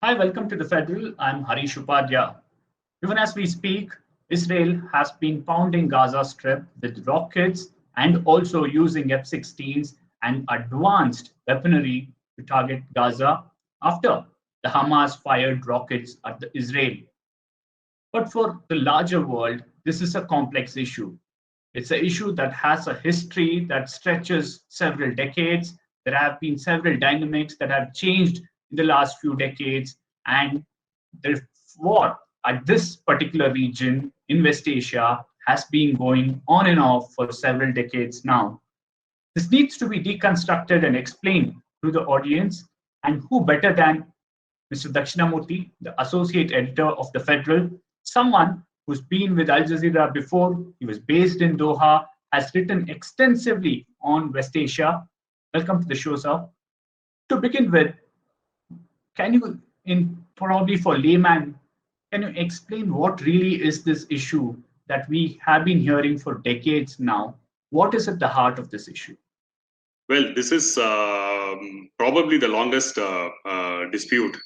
Hi, welcome to the Federal. I'm Harish Upadhyaya. Even as we speak, Israel has been pounding Gaza Strip with rockets and also using F-16s and advanced weaponry to target Gaza after the Hamas fired rockets at the Israel. But for the larger world, this is a complex issue. It's an issue that has a history that stretches several decades. There have been several dynamics that have changed in the last few decades, and the war at this particular region in West Asia has been going on and off for several decades now. This needs to be deconstructed and explained to the audience, and who better than Mr. Dakshina, the associate editor of the Federal, someone who's been with Al Jazeera before. He was based in Doha, has written extensively on West Asia. Welcome to the show, sir. To begin with, can you, in probably for layman, can you explain what really is this issue that we have been hearing for decades now? What is at the heart of this issue? Well, this is probably the longest dispute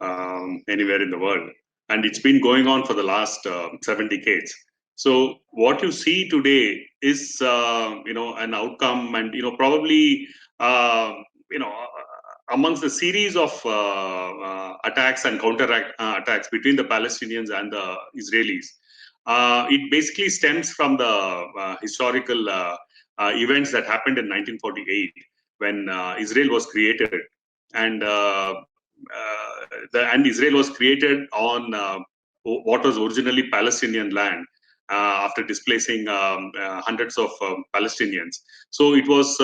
anywhere in the world, and it's been going on for the last 7 decades. So what you see today is, an outcome, and probably, amongst the series of attacks and counter attacks between the Palestinians and the Israelis. It basically stems from the historical events that happened in 1948 when Israel was created, and Israel was created on what was originally Palestinian land after displacing hundreds of Palestinians. So it was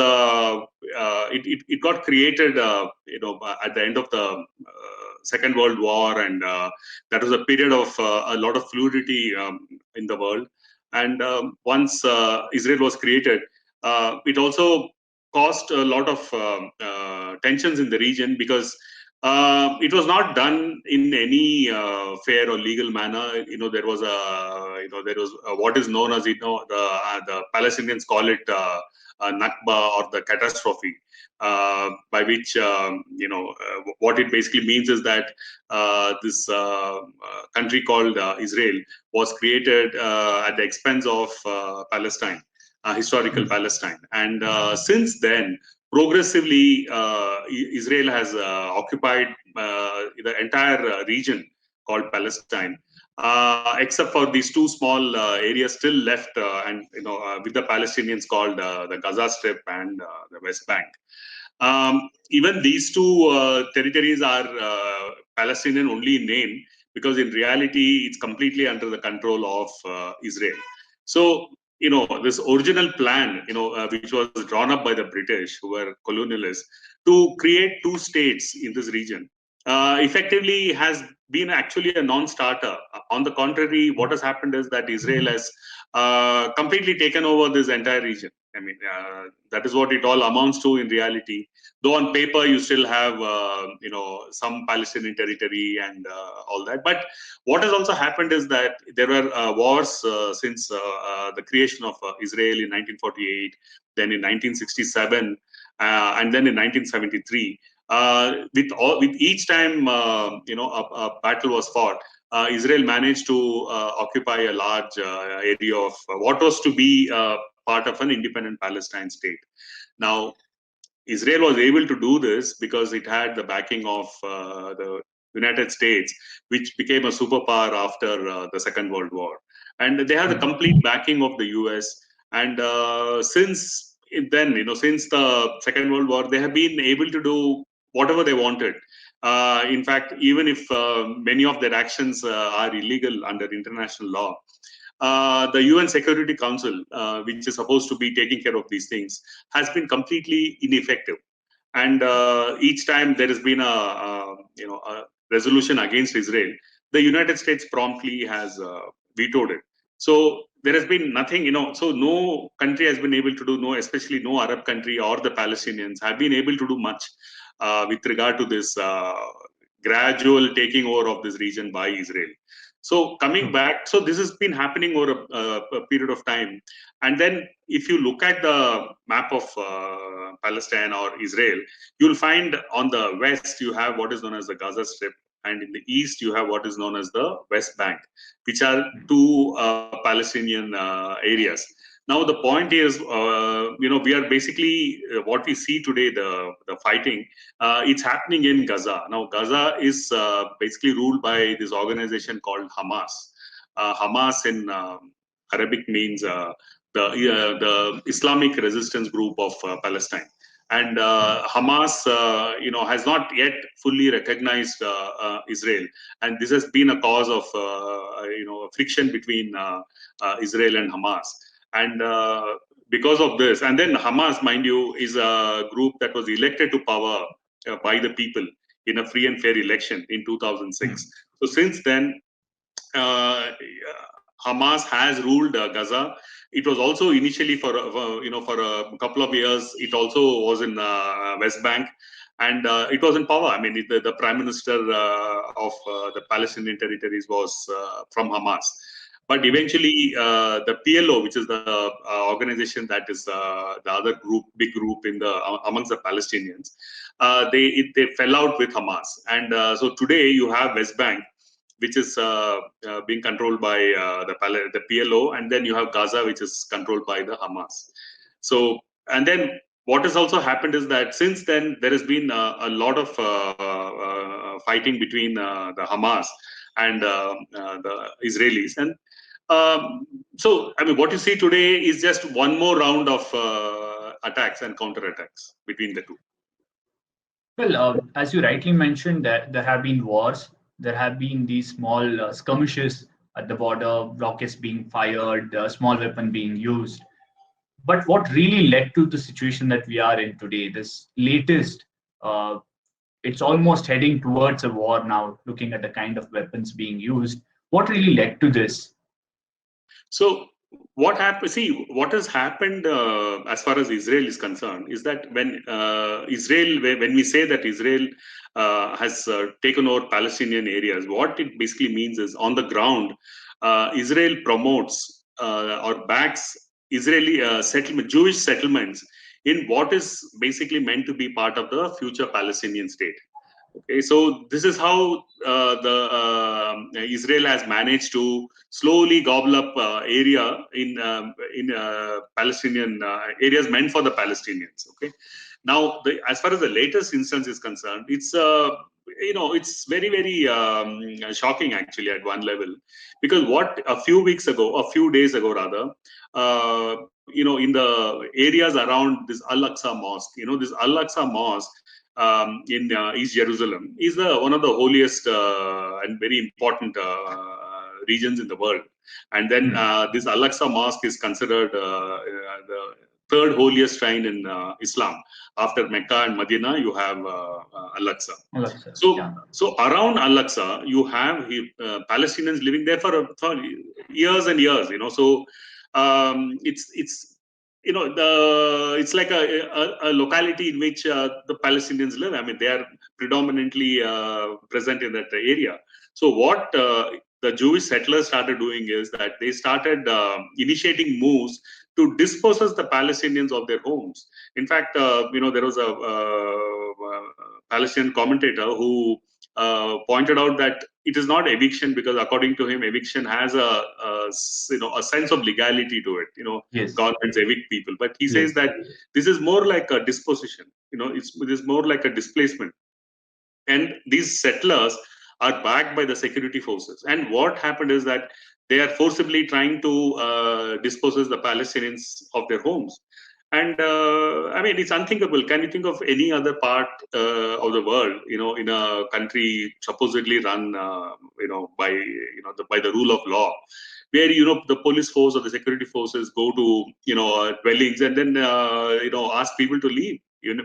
it got created at the end of the Second World War, and that was a period of a lot of fluidity in the world. And once Israel was created, it also caused a lot of tensions in the region, because it was not done in any fair or legal manner. There was what is known as the Palestinians call it Nakba, or the catastrophe, by which what it basically means is that this country called Israel was created at the expense of Palestine. Historical Palestine. And since then, progressively, Israel has occupied the entire region called Palestine, except for these two small areas still left, and with the Palestinians called the Gaza Strip and the West Bank. Even these two territories are Palestinian only in name, because in reality, it's completely under the control of Israel. So, this original plan, which was drawn up by the British, who were colonialists, to create two states in this region, effectively has been actually a non-starter. On the contrary, what has happened is that Israel has completely taken over this entire region. I mean, that is what it all amounts to in reality. Though on paper you still have, some Palestinian territory and all that. But what has also happened is that there were wars since the creation of Israel in 1948, then in 1967, and then in 1973. With each time, a battle was fought, Israel managed to occupy a large area of what was to be part of an independent Palestine state. Now, Israel was able to do this because it had the backing of the United States, which became a superpower after the Second World War. And they have the complete backing of the US. And since then, since the Second World War, they have been able to do whatever they wanted. In fact, even if many of their actions are illegal under international law, the UN Security Council, which is supposed to be taking care of these things, has been completely ineffective. And each time there has been a resolution against Israel, the United States promptly has vetoed it. So there has been nothing, so no country has been able to do, especially no Arab country or the Palestinians have been able to do much with regard to this gradual taking over of this region by Israel. So coming back, so this has been happening over a period of time. And then if you look at the map of Palestine or Israel, you'll find on the west, you have what is known as the Gaza Strip. and in the east you have what is known as the West Bank, which are two Palestinian areas. Now the point is, we are basically what we see today, the fighting. It's happening in Gaza. Now Gaza is basically ruled by this organization called Hamas. Hamas in Arabic means the Islamic Resistance Group of Palestine. And Hamas, has not yet fully recognized Israel, and this has been a cause of friction between Israel and Hamas. And because of this, and then Hamas, mind you, is a group that was elected to power by the people in a free and fair election in 2006. So since then, Hamas has ruled Gaza. It was also initially for a couple of years. It also was in West Bank, and it was in power. I mean, the prime minister of the Palestinian territories was from Hamas. But eventually, the PLO, which is the organization that is the other big group amongst the Palestinians, they fell out with Hamas, and so today you have West Bank, which is being controlled by the PLO, and then you have Gaza, which is controlled by the Hamas. So, and then what has also happened is that since then there has been a lot of fighting between the Hamas and the Israelis, and so I mean, what you see today is just one more round of attacks and counterattacks between the two. Well, as you rightly mentioned, that there have been wars. There have been these small skirmishes at the border, rockets being fired, small weapon being used. But what really led to the situation that we are in today, this latest, it's almost heading towards a war now, looking at the kind of weapons being used. What really led to this? So what happened? See, what has happened as far as Israel is concerned is that when we say that Israel has taken over Palestinian areas, what it basically means is on the ground, Israel promotes or backs Israeli Jewish settlements in what is basically meant to be part of the future Palestinian state. Okay, so this is how Israel has managed to slowly gobble up area in Palestinian areas meant for the Palestinians. Okay, now as far as the latest instance is concerned, it's it's very shocking actually at one level, because what a few days ago rather, in the areas around this Al-Aqsa Mosque, this Al-Aqsa Mosque in East Jerusalem is one of the holiest and very important regions in the world. And then this Al-Aqsa Mosque is considered the third holiest shrine in Islam. After Mecca and Medina, you have Al-Aqsa. So around Al-Aqsa, you have Palestinians living there for years and years. So it's like a locality in which the Palestinians live. I mean, they are predominantly present in that area. So what the Jewish settlers started doing is that they started initiating moves to dispossess the Palestinians of their homes. In fact, there was a Palestinian commentator who pointed out that it is not eviction, because according to him, eviction has a sense of legality to it. Yes. Governments evict people, but he says that this is more like a disposition. It is more like a displacement, and these settlers are backed by the security forces. And what happened is that they are forcibly trying to dispossess the Palestinians of their homes. And I mean, it's unthinkable. Can you think of any other part of the world, in a country supposedly run, by the rule of law, where the police force or the security forces go to dwellings and then ask people to leave?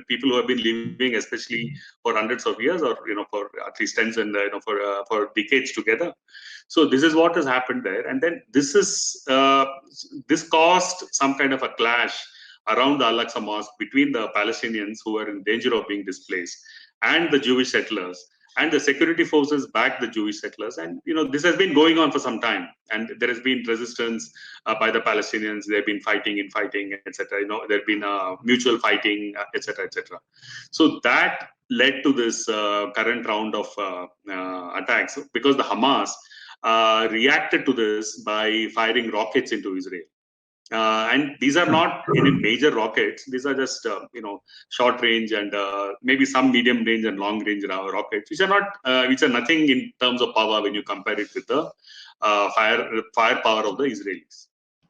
People who have been living, especially for hundreds of years, or for at least tens and for decades together. So this is what has happened there, and then this caused some kind of a clash around the Al-Aqsa Mosque between the Palestinians who are in danger of being displaced and the Jewish settlers. And the security forces backed the Jewish settlers. And, this has been going on for some time. And there has been resistance by the Palestinians. They've been fighting, etc. There have been mutual fighting, etc., etc. So that led to this current round of attacks, because the Hamas reacted to this by firing rockets into Israel. And these are not any major rockets. These are just short range and maybe some medium range and long range rockets, which are nothing in terms of power when you compare it with the firepower of the Israelis.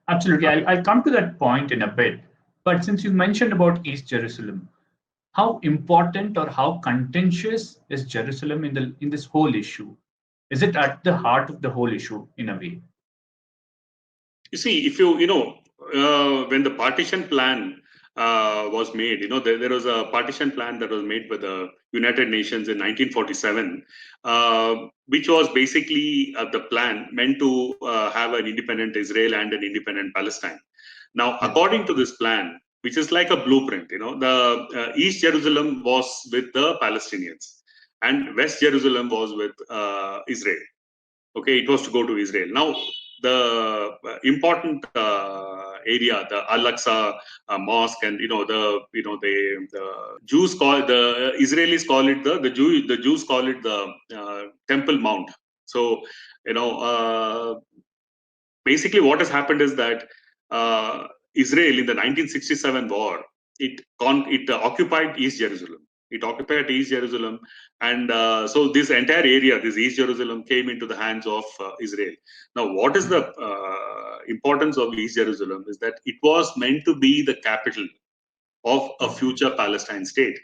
Absolutely. I'll come to that point in a bit. But since you mentioned about East Jerusalem, how important or how contentious is Jerusalem in this whole issue? Is it at the heart of the whole issue in a way? You see, if when the partition plan was made, there was a partition plan that was made by the United Nations in 1947, which was basically the plan meant to have an independent Israel and an independent Palestine. Now, according to this plan, which is like a blueprint, the East Jerusalem was with the Palestinians and West Jerusalem was with Israel. Okay, it was to go to Israel. Now, the important area, the Al-Aqsa mosque, and the Jews the Israelis call it the Jews call it the Temple Mount. So basically, what has happened is that Israel in the 1967 war, it occupied East Jerusalem. It occupied East Jerusalem, and so this entire area, this East Jerusalem, came into the hands of Israel. Now, what is the importance of East Jerusalem is that it was meant to be the capital of a future Palestine state.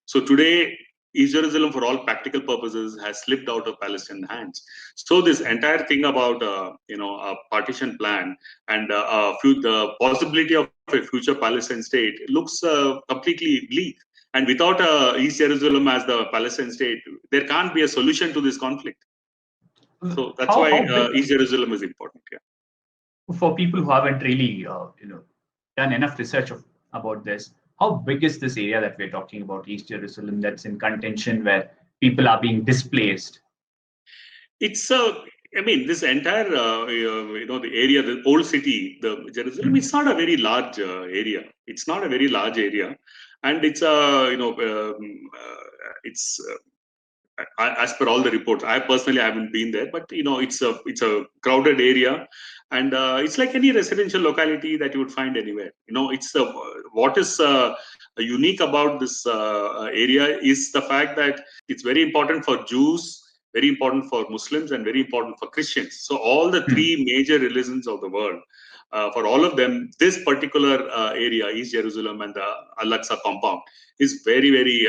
So today, East Jerusalem, for all practical purposes, has slipped out of Palestinian hands. So this entire thing about a partition plan and the possibility of a future Palestinian state looks completely bleak. And without East Jerusalem as the Palestinian state, there can't be a solution to this conflict. So that's why East Jerusalem is important. Yeah. For people who haven't really done enough research about this, how big is this area that we're talking about, East Jerusalem, that's in contention, where people are being displaced? It's this entire the area, the old city, the Jerusalem. It's not a very large area. It's not a very large area, and it's it's as per all the reports. I personally haven't been there, but it's a crowded area, and it's like any residential locality that you would find anywhere. It's what is unique about this area is the fact that it's very important for Jews, very important for Muslims, and very important for Christians. So all the three major religions of the world, for all of them, this particular area, East Jerusalem and the Al-Aqsa compound, is very, very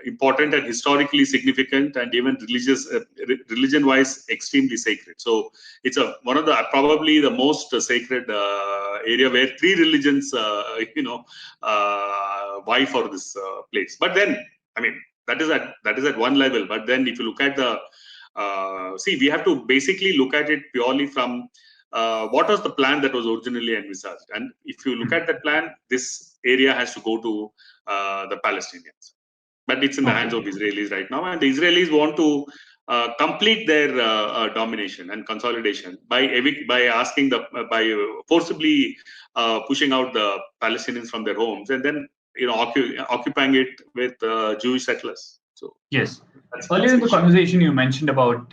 important and historically significant, and even religion-wise extremely sacred. So it's one of the probably the most sacred area where three religions vie for this place. But then, that is at one level. But then, if you look at the we have to basically look at it purely from what was the plan that was originally envisaged. And if you look at that plan, this area has to go to the Palestinians. But it's in the hands of Israelis right now. And the Israelis want to complete their domination and consolidation by forcibly pushing out the Palestinians from their homes and then occupying it with Jewish settlers. So yes, earlier in the conversation you mentioned about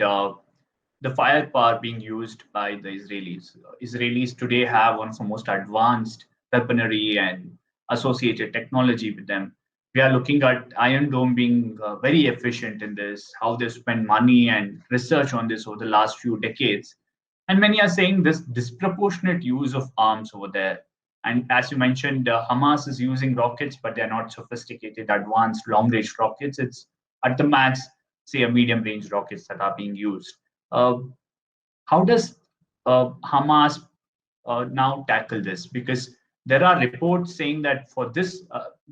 the firepower being used by the Israelis. Israelis today have one of the most advanced weaponry and associated technology with them. We are looking at Iron Dome being very efficient in this, how they spend money and research on this over the last few decades. And many are saying this disproportionate use of arms over there. And as you mentioned, Hamas is using rockets, but they're not sophisticated, advanced, long-range rockets. It's at the max, say, a medium-range rockets that are being used. How does Hamas now tackle this? Because there are reports saying that for this,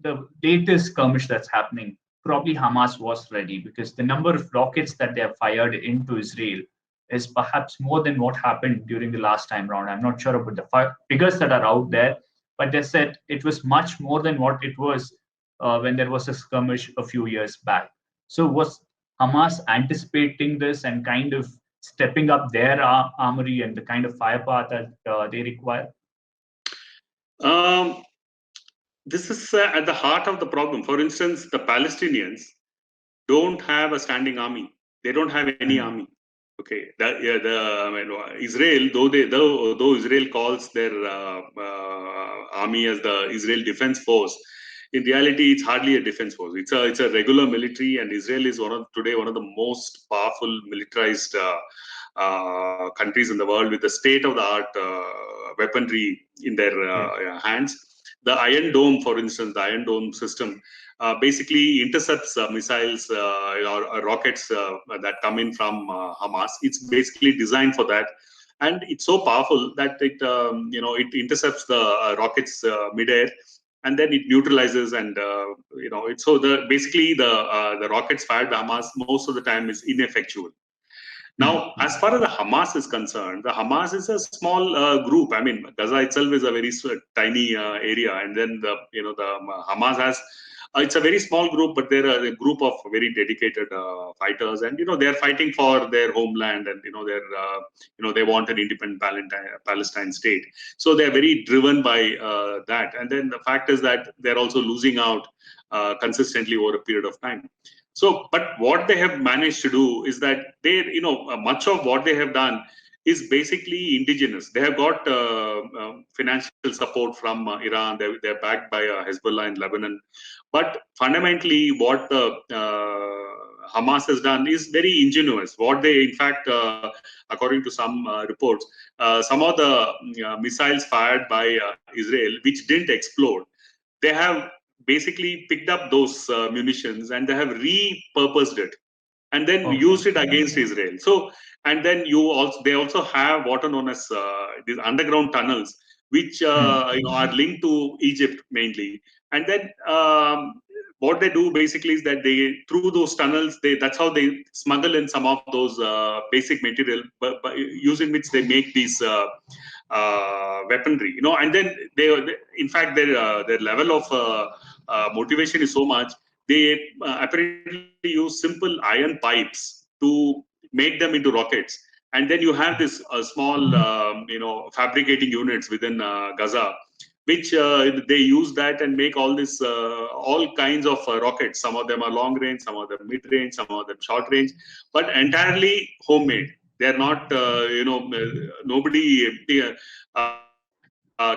the latest skirmish that's happening, probably Hamas was ready, because the number of rockets that they have fired into Israel is perhaps more than what happened during the last time round. I'm not sure about the figures that are out there, but they said it was much more than what it was when there was a skirmish a few years back. So was Hamas anticipating this and kind of stepping up their armory and the kind of firepower that they require? this is at the heart of the problem. For instance, the Palestinians don't have a standing army. They don't have any army. Okay, Israel, though Israel calls their army as the Israel Defense Force, in reality, it's hardly a defense force. It's a regular military, and Israel is today one of the most powerful militarized countries in the world, with the state of the art weaponry in their hands. The Iron Dome, for instance, the Iron Dome system basically intercepts missiles or rockets that come in from Hamas. It's basically designed for that, and it's so powerful that it intercepts the rockets midair, and then it neutralizes, and it's so basically the rockets fired by Hamas most of the time is ineffectual. Now, as far as the Hamas is concerned, the Hamas is a small group. I mean, Gaza itself is a very tiny area, and then the Hamas has. It's a very small group, but they're a group of very dedicated fighters, and they're fighting for their homeland, and they want an independent Palestine state. So they're very driven by that. And then the fact is that they're also losing out consistently over a period of time. So, but what they have managed to do is that much of what they have done is basically indigenous. They have got financial support from Iran. They're backed by Hezbollah in Lebanon. But fundamentally, what Hamas has done is very ingenious. What they, in fact, according to some reports, some of the missiles fired by Israel, which didn't explode, they have basically picked up those munitions and they have repurposed it and then used it against Israel. So, and then they also have what are known as these underground tunnels, which are linked to Egypt mainly. And then what they do basically is that through those tunnels, that's how they smuggle in some of those basic material, but using which they make these weaponry. And then in fact, their level of motivation is so much. They apparently use simple iron pipes to make them into rockets, and then you have this small, fabricating units within Gaza, which they use that and make all kinds of rockets. Some of them are long range, some of them mid range, some of them short range, but entirely homemade. They are not, nobody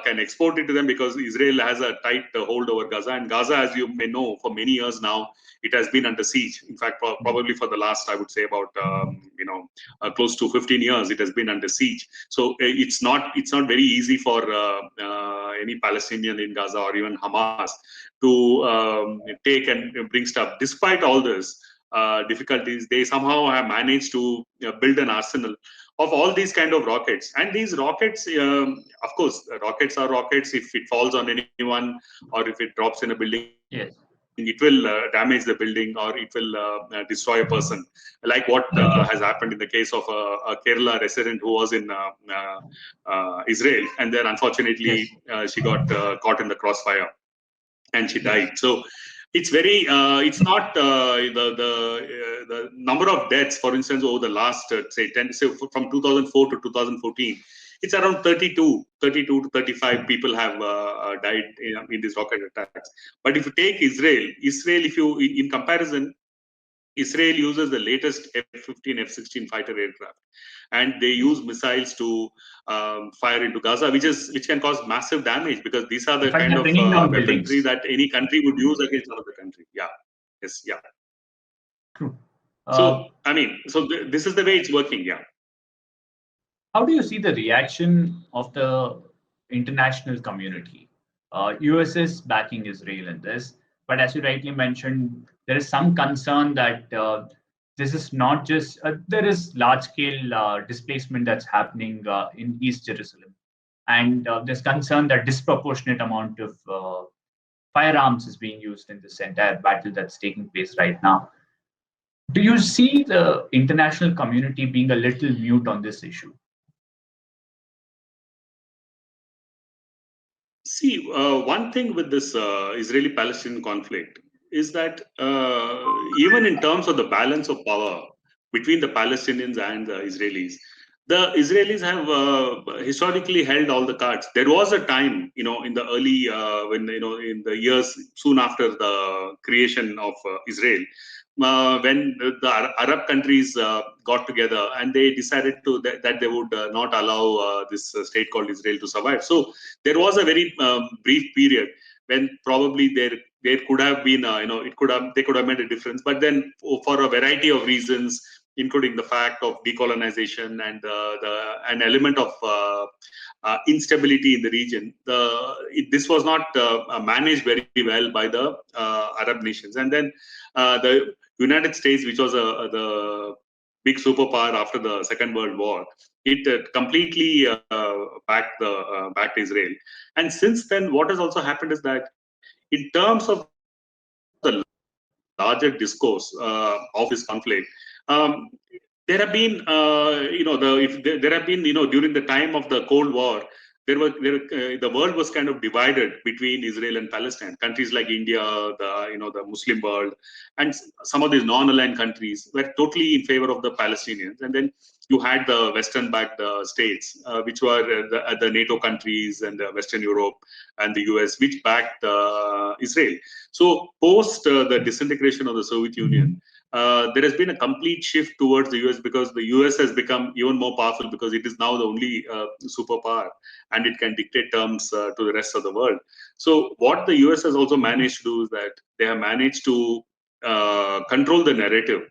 can export it to them because Israel has a tight hold over Gaza. And Gaza, as you may know, for many years now, it has been under siege. In fact, probably for the last, I would say, about close to 15 years, it has been under siege. So it's not very easy for any Palestinian in Gaza or even Hamas to take and bring stuff. Despite all this difficulties, they somehow have managed to build an arsenal of all these kind of rockets. And these rockets, of course, rockets are rockets. If it falls on anyone or if it drops in a building, yes, it will damage the building or it will destroy a person, like what has happened in the case of a Kerala resident who was in Israel, and then unfortunately she got caught in the crossfire and she died. So it's very it's not the number of deaths, for instance, over the last from 2004 to 2014, it's around 32 to 35 people have died in these rocket attacks. But if you take Israel, if you in comparison, Israel uses the latest F-15, F-16 fighter aircraft, and they use missiles to fire into Gaza, which can cause massive damage, because these are the kind of weaponry that any country would use against another country. Yeah. Yes. Yeah. True. So I mean, this is the way it's working. Yeah. How do you see the reaction of the international community? US is backing Israel in this, but as you rightly mentioned, there is some concern that this is not just there is large-scale displacement that's happening in East Jerusalem, and there's concern that disproportionate amount of firearms is being used in this entire battle that's taking place right now. Do you see the international community being a little mute on this issue? See, one thing with this Israeli-Palestinian conflict is that even in terms of the balance of power between the Palestinians and the Israelis, the Israelis have historically held all the cards. There was a time, in the early, when, in the years soon after the creation of Israel, when the Arab countries got together and they decided that they would not allow this state called Israel to survive. So there was a very brief period when probably there could have been, they could have made a difference. But then, for a variety of reasons, including the fact of decolonization and an element of instability in the region, this was not managed very well by the Arab nations. And then the United States, which was the big superpower after the Second World War, it completely backed Israel. And since then, what has also happened is that, in terms of the larger discourse of this conflict, there have been, there have been, during the time of the Cold War, the world was kind of divided between Israel and Palestine. Countries like India, the Muslim world, and some of these non-aligned countries were totally in favor of the Palestinians. And then you had the Western-backed states, which were the NATO countries and Western Europe and the US, which backed Israel. So post the disintegration of the Soviet Union, there has been a complete shift towards the US, because the US has become even more powerful, because it is now the only superpower and it can dictate terms to the rest of the world. So what the US has also managed to do is that they have managed to control the narrative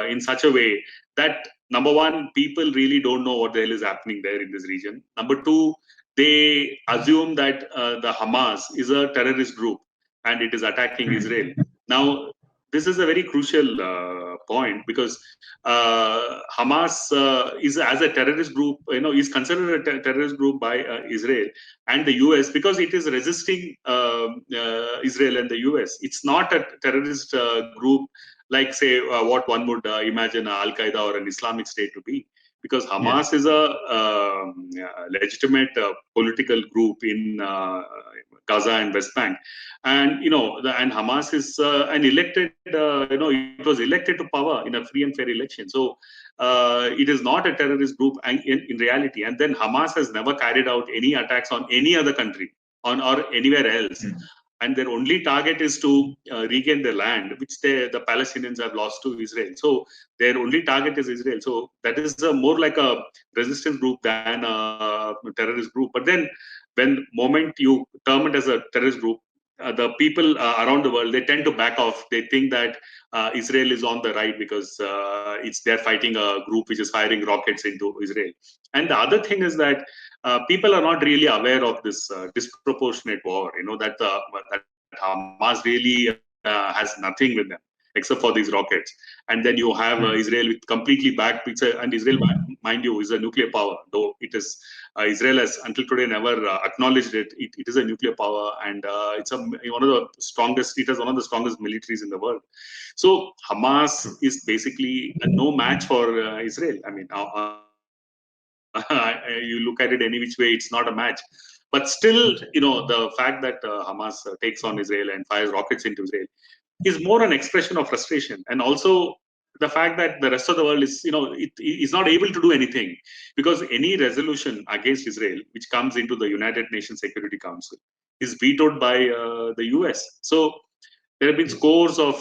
in such a way that, number one, people really don't know what the hell is happening there in this region. Number two, they assume that the Hamas is a terrorist group and it is attacking Israel. Now, this is a very crucial point, because Hamas is, as a terrorist group, is considered a terrorist group by Israel and the US, because it is resisting Israel and the US. It's not a terrorist group like, say, what one would imagine Al Qaeda or an Islamic State to be, because Hamas is a legitimate political group in Gaza and West Bank, and and Hamas is an elected, it was elected to power in a free and fair election. So it is not a terrorist group in reality. And then Hamas has never carried out any attacks on any other country or anywhere else. And their only target is to regain the land, which the Palestinians have lost to Israel. So their only target is Israel. So that is more like a resistance group than a terrorist group. But then, when moment you term it as a terrorist group, the people around the world, they tend to back off. They think that Israel is on the right, because they're fighting a group which is firing rockets into Israel. And the other thing is that people are not really aware of this disproportionate war, that Hamas really has nothing with them except for these rockets. And then you have Israel with completely backed picture, and Israel, mind you, is a nuclear power, though it is Israel has until today never acknowledged it. It is a nuclear power, and it's one of the strongest. It has one of the strongest militaries in the world. So Hamas is basically no match for Israel. I mean, you look at it any which way, it's not a match. But still, the fact that Hamas takes on Israel and fires rockets into Israel is more an expression of frustration, and also the fact that the rest of the world is, it is not able to do anything, because any resolution against Israel which comes into the United Nations Security Council is vetoed by the US. So there have been scores of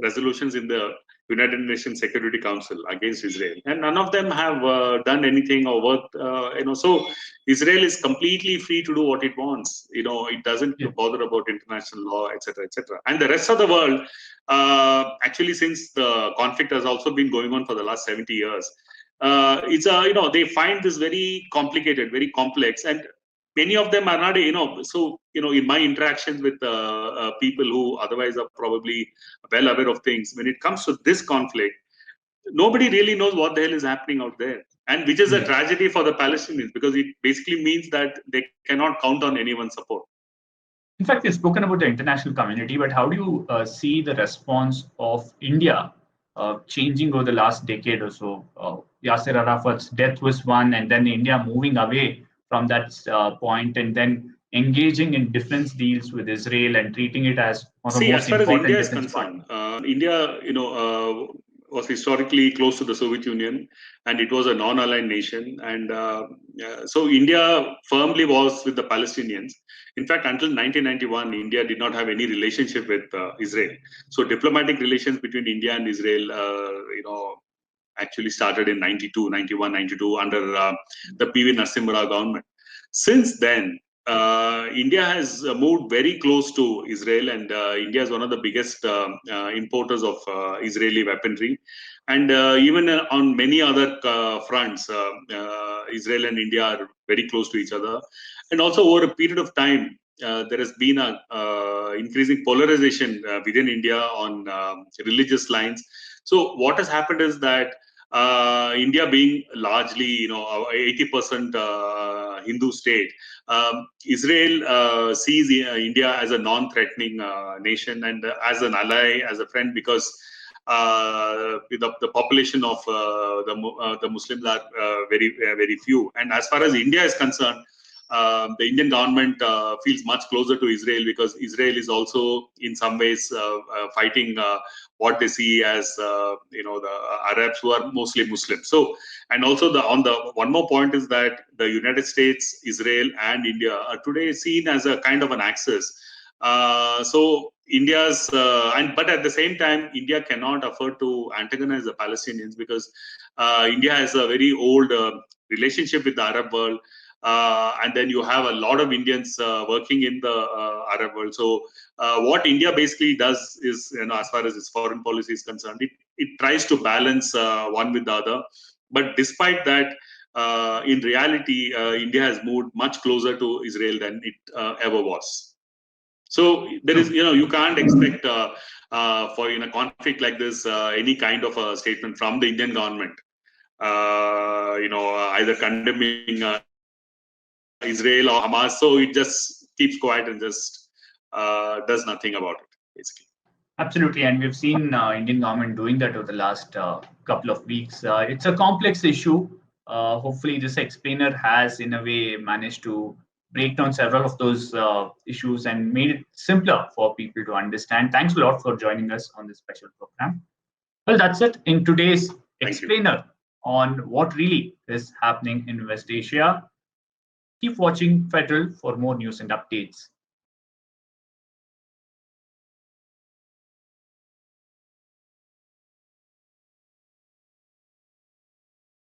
resolutions in the United Nations Security Council against Israel, and none of them have done anything or worth. So Israel is completely free to do what it wants. It doesn't bother about international law, etc., etc. And the rest of the world, actually, since the conflict has also been going on for the last 70 years, they find this very complicated, very complex, and many of them are not, in my interactions with people who otherwise are probably well aware of things, when it comes to this conflict, nobody really knows what the hell is happening out there. And which is a tragedy for the Palestinians, because it basically means that they cannot count on anyone's support. In fact, you've spoken about the international community, but how do you see the response of India changing over the last decade or so? Yasser Arafat's death was one, and then India moving away from that point, and then engaging in defense deals with Israel and treating it as one of the most as far as important India is defense concerned, India, was historically close to the Soviet Union, and it was a non-aligned nation. And so India firmly was with the Palestinians. In fact, until 1991, India did not have any relationship with Israel. So diplomatic relations between India and Israel, actually started in 92, 91, 92 under the PV Narasimha Rao government. Since then, India has moved very close to Israel, and India is one of the biggest importers of Israeli weaponry. And even on many other fronts, Israel and India are very close to each other. And also over a period of time, there has been a increasing polarization within India on religious lines. So what has happened is that India being largely, 80% Hindu state, Israel sees India as a non-threatening nation and as an ally, as a friend, because the population of the Muslims are very few. And as far as India is concerned, the Indian government feels much closer to Israel, because Israel is also in some ways fighting what they see as the Arabs, who are mostly Muslims. So, and also one more point is that the United States, Israel, and India are today seen as a kind of an axis. So India's but at the same time, India cannot afford to antagonize the Palestinians, because India has a very old relationship with the Arab world. And then you have a lot of Indians working in the Arab world. So what India basically does is, as far as its foreign policy is concerned, it tries to balance one with the other. But despite that, in reality, India has moved much closer to Israel than it ever was. So there is, you can't expect for in a conflict like this any kind of a statement from the Indian government, either condemning Israel or Hamas. So it just keeps quiet and just does nothing about it, basically. Absolutely, and we've seen Indian government doing that over the last couple of weeks. It's a complex issue. Hopefully, this explainer has, in a way, managed to break down several of those issues and made it simpler for people to understand. Thanks a lot for joining us on this special program. Well, that's it in today's explainer on what really is happening in West Asia. Keep watching Federal for more news and updates.